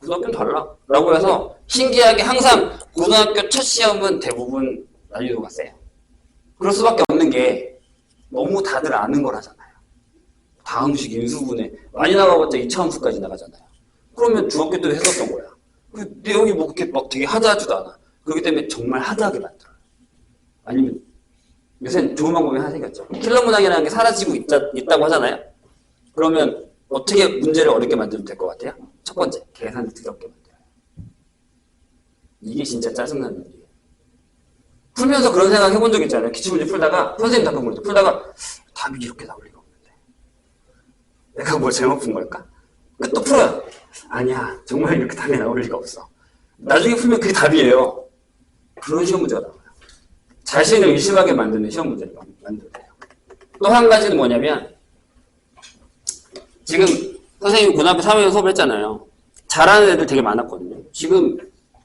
고등학교는 달라 라고 해서 신기하게 항상 고등학교 첫 시험은 대부분 난이도가 세요. 그럴 수밖에 없는 게 너무 다들 아는 걸 하잖아요. 다음식 인수분해 많이 나가봤자 2차 함수까지 나가잖아요. 그러면 중학교 때도 했었던 거야. 내용이 뭐 그렇게 막 되게 하드하지도 않아. 그렇기 때문에 정말 하드하게 만들어요. 아니면 요새는 좋은 방법이 하나 생겼죠. 킬러 문항이라는 게 사라지고 있다고 하잖아요. 그러면 어떻게 문제를 어렵게 만들면 될 것 같아요? 첫 번째, 계산을 더럽게 만들어요. 이게 진짜 짜증나는 일이에요. 풀면서 그런 생각 해본 적 있잖아요. 기출문제 풀다가 선생님 답변 문제 풀다가 답이 이렇게 나올 리가 없는데 내가 뭘 잘못 푼 걸까? 또 풀어요. 아니야, 정말 이렇게 답이 나올 리가 없어. 나중에 풀면 그게 답이에요. 그런 시험 문제가 나와요. 자신을 의심하게 만드는 시험 문제를 만들어요. 또 한 가지는 뭐냐면 지금 선생님이 고등학교 3학년 수업을 했잖아요. 잘하는 애들 되게 많았거든요. 지금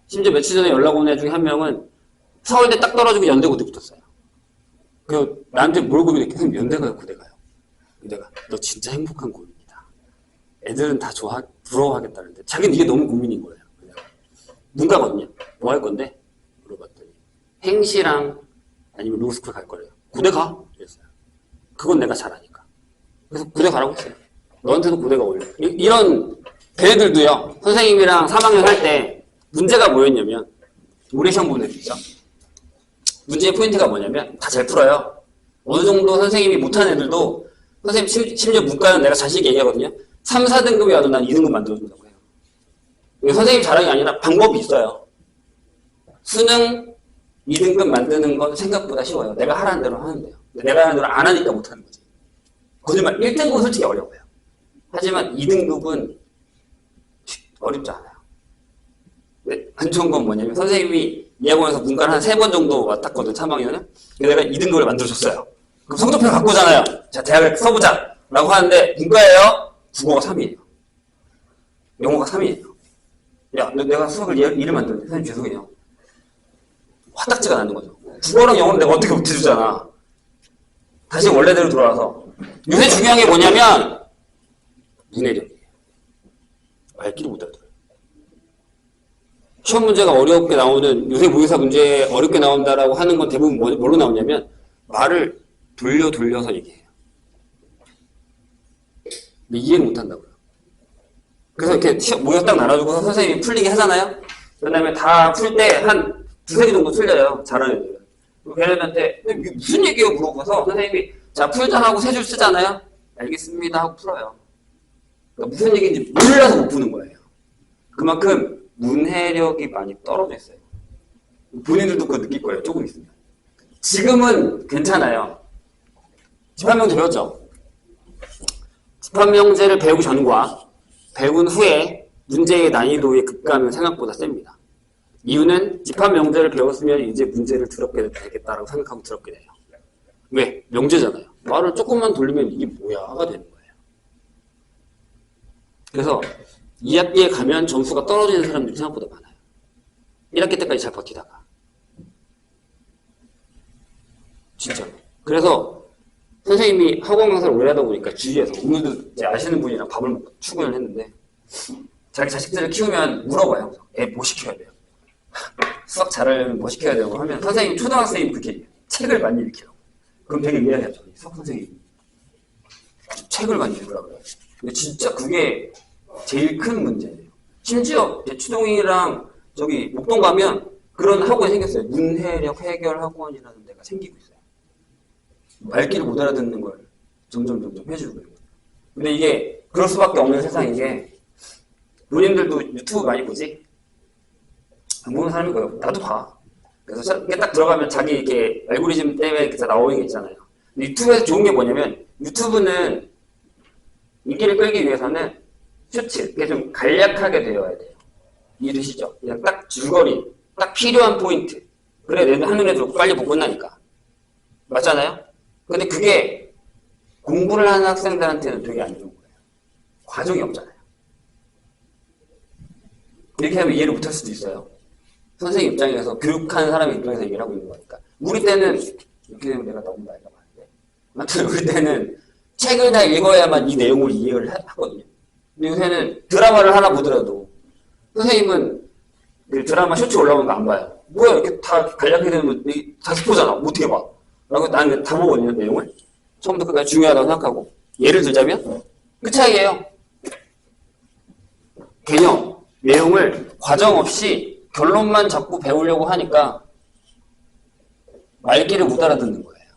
심지어 며칠 전에 연락 온 애 중에 한 명은 서울대 딱 떨어지고 연대 고대 붙었어요. 그 나한테 뭘 고민했게? 선생님 연대 가요, 고대 가요? 내가 너 진짜 행복한 고민이다. 애들은 다 부러워하겠다는데 자기는 이게 너무 고민인 거예요. 문과거든요. 뭐 할 건데? 물어봤더니 행시랑 아니면 로스쿨 갈 거래요. 고대 가? 그랬어요. 그건 내가 잘하니까. 그래서 고대 가라고 했어요. 너한테도 고대가 어울려. 이런 걔네들도요. 선생님이랑 3학년 할 때 문제가 뭐였냐면 올해 시험 보는 애들 있죠. 문제의 포인트가 뭐냐면 다 잘 풀어요. 어느 정도 선생님이 못하는 애들도 선생님 심지어 문과는 내가 자신 있게 얘기하거든요. 3, 4등급이 와도 난 2등급 만들어준다고 해요. 선생님 자랑이 아니라 방법이 있어요. 수능 2등급 만드는 건 생각보다 쉬워요. 내가 하라는 대로 하면 돼요. 내가 하라는 대로 안 하니까 못하는 거지. 거짓말. 1등급은 솔직히 어려워요. 하지만 2등급은 어렵지 않아요. 근데 안 좋은 건 뭐냐면 선생님이 이 학원에서 문과를 한 3번 정도 맡았거든, 3학년은. 내가 2등급을 만들어줬어요. 그럼 성적표 갖고 오잖아요. 자, 대학을 써보자. 라고 하는데 문과예요? 국어가 3이에요. 영어가 3이에요. 야, 내가 수학을 2를 만들었는데 선생님 죄송해요. 화딱지가 나는 거죠. 국어랑 영어는 내가 어떻게 못해주잖아. 다시 원래대로 돌아와서 요새 중요한 게 뭐냐면 문해력이에요. 말귀를 못 알아들어요. 시험 문제가 어렵게 나오는 요새 모의사 문제 어렵게 나온다라고 하는 건 대부분 뭘로 나오냐면 말을 돌려서 얘기해요. 근데 이해를 못 한다고요. 그래서 이렇게 모여 딱 나눠주고 선생님이 풀리게 하잖아요. 그 다음에 다 풀 때 한 두세 개 정도 틀려요. 잘하는 애들은. 걔네한테 이게 무슨 얘기예요? 물어봐서 선생님이 자 풀자 하고 3줄 쓰잖아요. 알겠습니다 하고 풀어요. 그러니까 무슨 얘기인지 몰라서 못 푸는 거예요. 그만큼 문해력이 많이 떨어져 있어요. 본인들도 그거 느낄 거예요. 조금 있으면. 지금은 괜찮아요. 집합명제 배웠죠? 집합명제를 배우기 전과 배운 후에 문제의 난이도의 급감은 생각보다 셉니다. 이유는 집합 명제를 배웠으면 이제 문제를 더럽게 되겠다라고 생각하고 더럽게 돼요. 왜? 명제잖아요. 말을 조금만 돌리면 이게 뭐야가 되는 거예요. 그래서 2학기에 가면 점수가 떨어지는 사람들이 생각보다 많아요. 1학기 때까지 잘 버티다가. 진짜로. 그래서 선생님이 학원 강사를 오래 하다 보니까 주위에서 오늘도 이제 아시는 분이랑 밥을 먹고 출근을 했는데 자기 자식들을 키우면 물어봐요. 애 뭐 시켜야 돼요? 수학 잘하려면 뭐 시켜야 되고 하면 선생님 초등학생이 그렇게 책을 많이 읽히라고. 그럼 되게 이해하죠. 수학 선생님이 책을 많이 읽으라고 그래요. 근데 진짜 그게 제일 큰 문제예요. 심지어 대치동이랑 저기 목동 가면 그런 학원이 생겼어요. 문해력 해결 학원이라는 데가 생기고 있어요. 말귀를 못 알아듣는 걸 점점 해주고 있는 거예요. 근데 이게 그럴 수밖에 없는 세상인 게 본인들도 유튜브 많이 보지? 안 보는 사람이 거예요. 나도 봐. 그래서 이게 딱 들어가면 자기 이렇게 알고리즘 때문에 이렇게 나오는 게 있잖아요. 근데 유튜브에서 좋은 게 뭐냐면 유튜브는 인기를 끌기 위해서는 슈츠, 이게 좀 간략하게 되어야 돼요. 이해되시죠? 그냥 딱 줄거리, 딱 필요한 포인트. 그래, 내 하는 애들 빨리 보고 끝나니까. 맞잖아요? 근데 그게 공부를 하는 학생들한테는 되게 안 좋은 거예요. 과정이 없잖아요. 이렇게 하면 이해를 못할 수도 있어요. 선생님 입장에서, 교육하는 사람 입장에서 얘기를 하고 있는 거니까. 우리 때는, 이렇게 되면 내가 너무 나이가 많은데. 아무튼 우리 때는 책을 다 읽어야만 이 내용을 이해를 하거든요. 근데 요새는 드라마를 하나 보더라도 선생님은 그 드라마 쇼츠 올라오는 거 안 봐요. 뭐야, 이렇게 다 간략하게 되면 다 스포잖아. 어떻게 봐? 라고 나는 다 보거든요, 내용을. 처음부터 끝까지 중요하다고 생각하고. 예를 들자면, 그 차이예요. 개념, 내용을 과정 없이 결론만 잡고 배우려고 하니까 말귀를 못 알아듣는 거예요.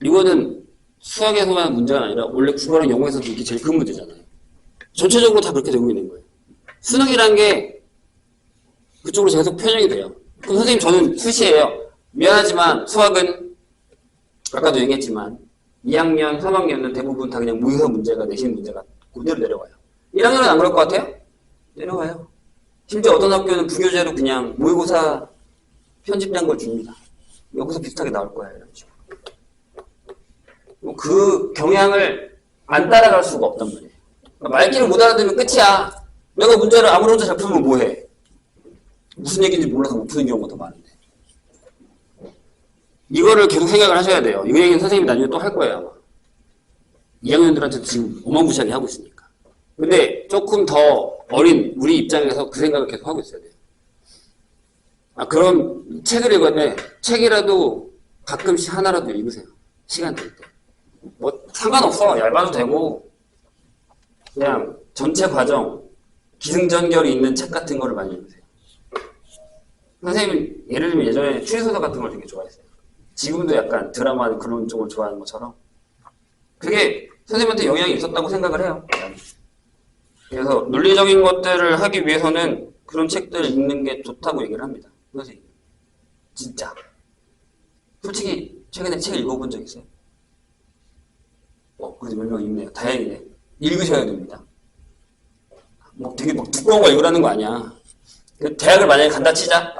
이거는 수학에서만 문제가 아니라 원래 국어랑 영어에서도 이게 제일 큰 문제잖아요. 전체적으로 다 그렇게 되고 있는 거예요. 수능이란 게 그쪽으로 계속 편향이 돼요. 그럼 선생님 저는 수시예요. 미안하지만 수학은 아까도 얘기했지만 2학년, 3학년은 대부분 다 그냥 모의고사 문제가 내신 문제가 그대로 내려와요. 1학년은 안 그럴 것 같아요? 내려와요. 심지어 어떤 학교는 부교재로 그냥 모의고사 편집된 걸 줍니다. 여기서 비슷하게 나올 거예요. 이런 식으로. 그 경향을 안 따라갈 수가 없단 말이에요. 말귀를 못 알아들으면 끝이야. 내가 문제를 아무리 혼자 잘 풀면 뭐해? 무슨 얘기인지 몰라서 못 푸는 경우가 더 많은데. 이거를 계속 생각을 하셔야 돼요. 이 얘기는 선생님이 나중에 또 할 거예요, 아마. 2학년들한테도 지금 어마무시하게 하고 있으니까. 근데 조금 더 어린 우리 입장에서 그 생각을 계속 하고 있어야 돼요. 그럼 책을 읽었는데 책이라도 가끔씩 하나라도 읽으세요. 시간 될 때. 뭐 상관없어. 얇아도 되고 그냥 전체 과정 기승전결이 있는 책 같은 거를 많이 읽으세요. 선생님은 예를 들면 예전에 추리소설 같은 걸 되게 좋아했어요. 지금도 약간 드라마 그런 쪽을 좋아하는 것처럼 그게 선생님한테 영향이 있었다고 생각을 해요. 그래서 논리적인 것들을 하기 위해서는 그런 책들을 읽는 게 좋다고 얘기를 합니다. 선생님. 진짜. 솔직히 최근에 책 읽어본 적 있어요? 그래도 몇 명 읽네요. 다행이네. 읽으셔야 됩니다. 뭐 되게 막 두꺼운 거 읽으라는 거 아니야. 대학을 만약에 간다 치자.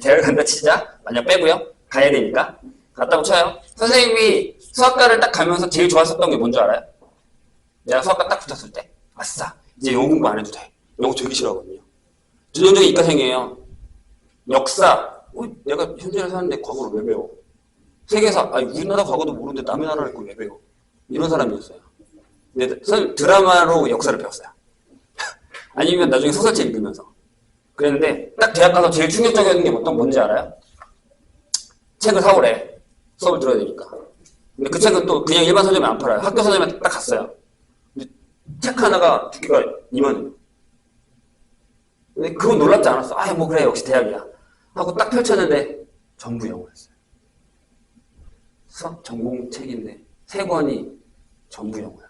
대학을 간다 치자. 만약 빼고요. 가야 되니까. 갔다고 쳐요. 선생님이 수학과를 딱 가면서 제일 좋았었던 게 뭔지 알아요? 내가 수학과 딱 붙었을 때. 아싸. 이제 영어 공부 안 해도 돼. 영어 되게 싫어하거든요. 전형적인 이과생이에요. 역사. 내가 현재를 사는데 과거를 왜 배워? 세계사. 우리나라 과거도 모르는데 남의 나라를 걸 왜 배워? 이런 사람이었어요. 근데 드라마로 역사를 배웠어요. 아니면 나중에 소설책 읽으면서. 그랬는데 딱 대학 가서 제일 충격적인 게 뭔지 알아요? 책을 사오래. 수업을 들어야 되니까. 근데 그 책은 또 그냥 일반 서점에 안 팔아요. 학교 서점에 딱 갔어요. 근데 책 하나가 두께가 2만 원. 근데 그건 놀랍지 않았어. 뭐 그래 역시 대학이야. 하고 딱 펼쳤는데 전부 영어였어요. 수학 전공 책인데 3권이 전부 영어야.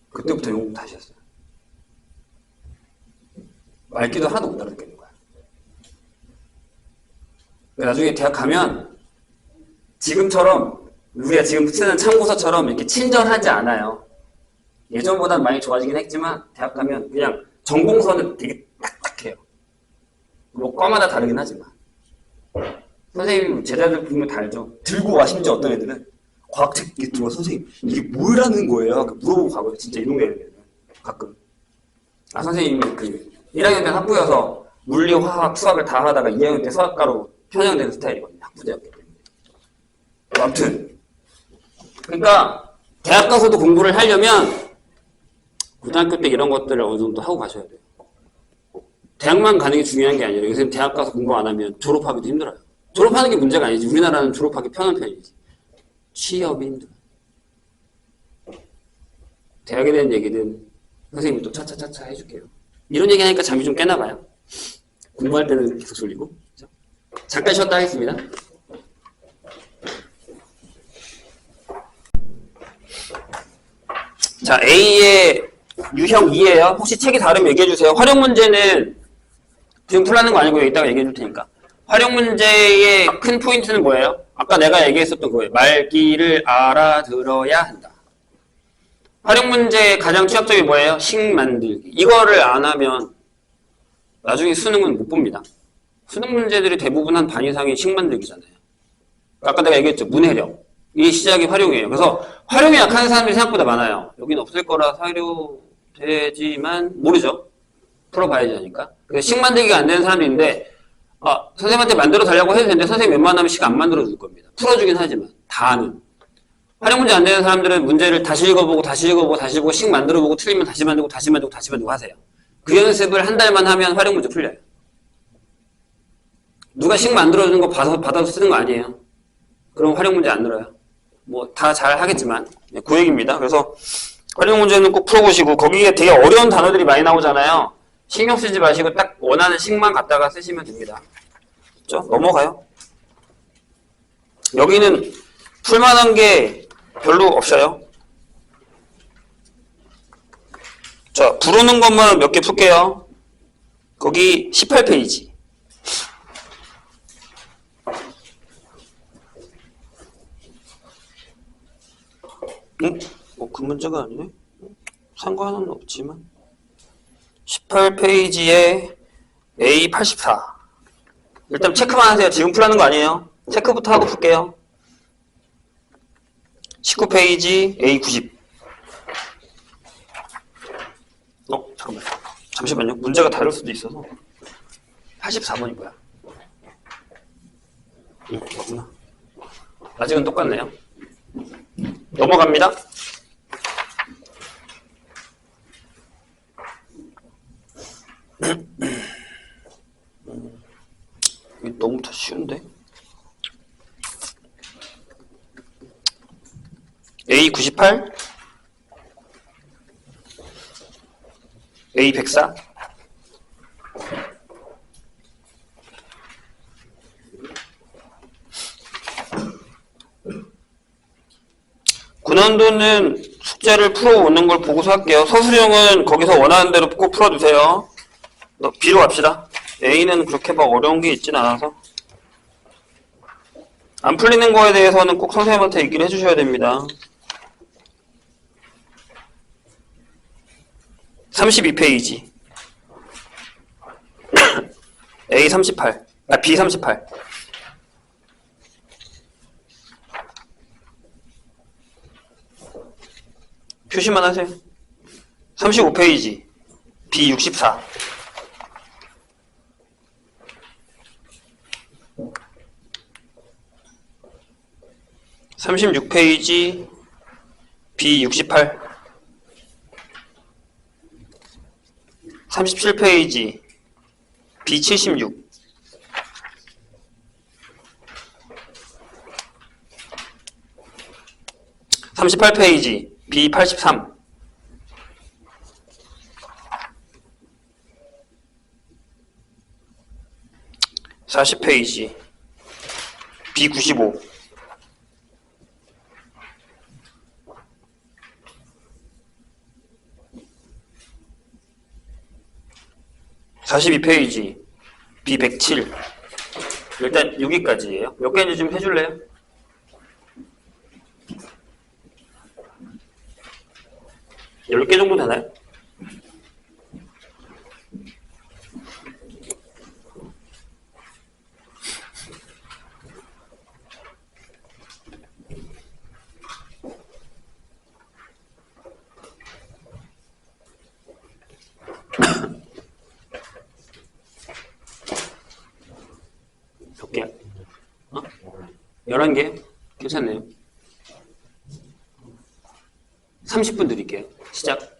그때부터 영어 다시 했어요. 말귀도 하나도 못 알아듣겠는 거야. 나중에 대학 가면 지금처럼 우리가 지금 쓰는 참고서처럼 이렇게 친절하지 않아요. 예전보다는 많이 좋아지긴 했지만 대학 가면 그냥 전공서는 되게 딱딱해요. 뭐 과마다 다르긴 하지만 선생님 제자들 보면 다 알죠. 들고 와. 심지어 어떤 애들은 과학책 이렇게 들고 와. 선생님 이게 뭐라는 거예요? 물어보고 가거든요. 진짜 이런 게 있는 가끔. 아 선생님이 그 1학년 때 학부여서 물리, 화학, 수학을 다 하다가 2학년 때 수학과로 편향되는 스타일이거든요. 학부제였기 때문에. 아무튼 그러니까 대학 가서도 공부를 하려면 고등학교 때 이런 것들을 어느 정도 하고 가셔야 돼요. 대학만 가는 게 중요한 게 아니라 요새는 대학 가서 공부 안 하면 졸업하기도 힘들어요. 졸업하는 게 문제가 아니지. 우리나라는 졸업하기 편한 편이지. 취업이 힘들어요. 대학에 대한 얘기는 선생님이 또 차차차차 해줄게요. 이런 얘기 하니까 잠이 좀 깨나 봐요. 공부할 때는 계속 졸리고. 그렇죠? 잠깐 쉬었다 하겠습니다. 자, A의 유형 2예요. 혹시 책이 다르면 얘기해주세요. 활용 문제는 지금 풀라는 거 아니고 이따가 얘기해줄 테니까. 활용 문제의 큰 포인트는 뭐예요? 아까 내가 얘기했었던 거예요. 말귀를 알아들어야 한다. 활용 문제의 가장 취약점이 뭐예요? 식 만들기. 이거를 안 하면 나중에 수능은 못 봅니다. 수능 문제들이 대부분 한 반 이상이 식 만들기잖아요. 아까 내가 얘기했죠. 문해력. 이 시작이 활용이에요. 그래서 활용이 약한 사람들이 생각보다 많아요. 여긴 없을 거라 사료되지만 모르죠. 풀어봐야지 하니까. 그래서 식 만들기가 안 되는 사람들인데 선생님한테 만들어 달라고 해도 되는데 선생님 웬만하면 식 안 만들어 줄 겁니다. 풀어주긴 하지만 다는. 활용 문제 안 되는 사람들은 문제를 다시 읽어보고 다시 읽어보고 다시 읽어보고 식 만들어보고 틀리면 다시 만들고 다시 만들고 다시 만들고 하세요. 그 연습을 한 달만 하면 활용 문제 풀려요. 누가 식 만들어주는 거 받아서 쓰는 거 아니에요. 그럼 활용 문제 안 늘어요. 뭐 다 잘 하겠지만 그 얘기입니다. 그래서 활용 문제는 꼭 풀어보시고 거기에 되게 어려운 단어들이 많이 나오잖아요. 신경 쓰지 마시고 딱 원하는 식만 갖다가 쓰시면 됩니다. 그렇죠? 넘어가요. 여기는 풀만한 게 별로 없어요. 자, 부르는 것만 몇 개 풀게요. 거기 18페이지. 그 문제가 아니네. 상관은 없지만. 18페이지에 A84. 일단 체크만 하세요. 지금 풀라는 거 아니에요. 체크부터 하고 풀게요. 19페이지 A90. 잠깐만요. 잠시만요. 문제가 다를 수도 있어서. 84번이 뭐야? 이거구나. 아직은 똑같네요. 넘어갑니다. 이게 너무 더 쉬운데? A98, A104, 군원도는 숙제를 풀어오는 걸 보고서 할게요. 서술형은 거기서 원하는 대로 꼭 풀어주세요. B로 갑시다. A는 그렇게 막 어려운 게 있진 않아서. 안 풀리는 거에 대해서는 꼭 선생님한테 얘기를 해주셔야 됩니다. 32페이지. A38. B38. 표시만 하세요. 35페이지. B64. 36페이지 B68 37페이지 B76 38페이지 B83 40페이지 B95 42페이지 B107 일단 여기까지예요. 몇 개인지 좀 해줄래요? 10개 정도 되나요? 몇 개야? 11개? 괜찮네요. 30분 드릴게요. 시작.